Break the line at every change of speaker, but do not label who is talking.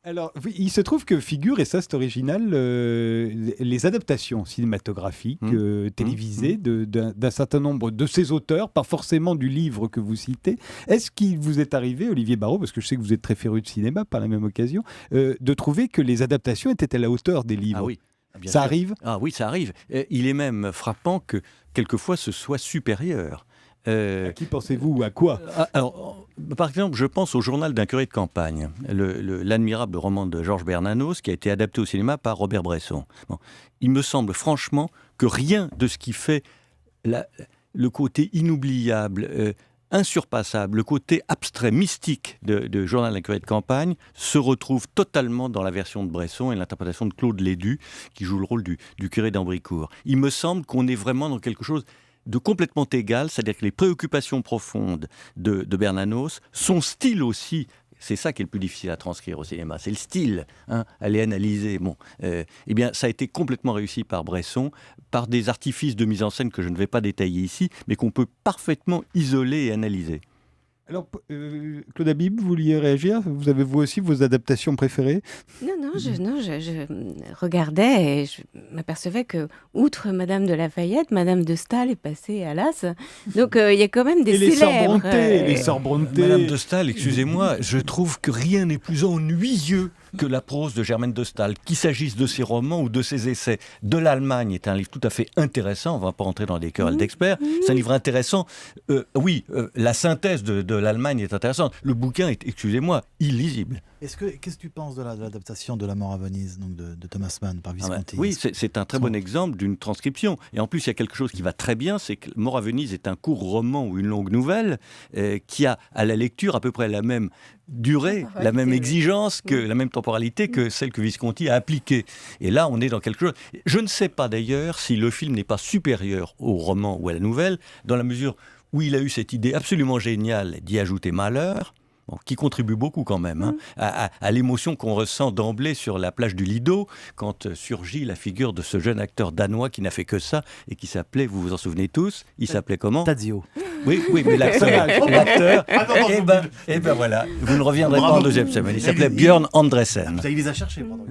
Alors, oui, il se trouve que figure, et ça c'est original, les adaptations cinématographiques, télévisées d'un certain nombre de ces auteurs, pas forcément du livre que vous citez. Est-ce qu'il vous est arrivé, Olivier Barraud, parce que je sais que vous êtes très féru de cinéma par la même occasion, de trouver que les adaptations étaient à la hauteur des livres?
Ah oui, bien
Ça
sûr.
arrive?
Ah oui, ça arrive. Il est même frappant que quelquefois ce soit supérieur.
À qui pensez-vous? À quoi?
Alors, par exemple, je pense au Journal d'un curé de campagne, l'admirable roman de Georges Bernanos qui a été adapté au cinéma par Robert Bresson. Bon. Il me semble franchement que rien de ce qui fait le côté inoubliable, insurpassable, le côté abstrait, mystique de Journal d'un curé de campagne se retrouve totalement dans la version de Bresson et l'interprétation de Claude Lédu qui joue le rôle du curé d'Ambricourt. Il me semble qu'on est vraiment dans quelque chose de complètement égal, c'est-à-dire que les préoccupations profondes de Bernanos, son style aussi, c'est ça qui est le plus difficile à transcrire au cinéma, c'est le style, à les analyser. Bon, eh bien, ça a été complètement réussi par Bresson, par des artifices de mise en scène que je ne vais pas détailler ici, mais qu'on peut parfaitement isoler et analyser.
Alors, Claude Habib, vous vouliez réagir? Vous avez vous aussi vos adaptations préférées?
Non, je regardais et je m'apercevais que, outre Madame de Lafayette, Madame de Staël est passée à l'as. Donc il y a quand même des
Et les sœurs
célèbres.
Brontë, les sœurs Brontë.
Madame de Staël, excusez-moi, je trouve que rien n'est plus ennuyeux que la prose de Germaine de Staël, qu'il s'agisse de ses romans ou de ses essais. De l'Allemagne est un livre tout à fait intéressant, on ne va pas rentrer dans des querelles d'experts, c'est un livre intéressant. La synthèse de l'Allemagne est intéressante. Le bouquin est, excusez-moi, illisible.
Qu'est-ce que tu penses de l'adaptation de La mort à Venise, donc de Thomas Mann par Visconti?
Oui, c'est un très bon exemple d'une transcription. Et en plus, il y a quelque chose qui va très bien, c'est que Mort à Venise est un court roman ou une longue nouvelle qui a à la lecture à peu près la même durée, la même exigence, la même temporalité que celle que Visconti a appliquée. Et là, on est dans quelque chose... Je ne sais pas d'ailleurs si le film n'est pas supérieur au roman ou à la nouvelle, dans la mesure où il a eu cette idée absolument géniale d'y ajouter malheur, qui contribue beaucoup quand même à l'émotion qu'on ressent d'emblée sur la plage du Lido quand surgit la figure de ce jeune acteur danois qui n'a fait que ça et qui s'appelait, vous vous en souvenez tous, il s'appelait comment?
Tadzio.
Oui, mais l'acteur, eh ben voilà, vous ne reviendrez pas en deuxième semaine, il s'appelait Björn Andresen.
Il les a cherchés, pardon.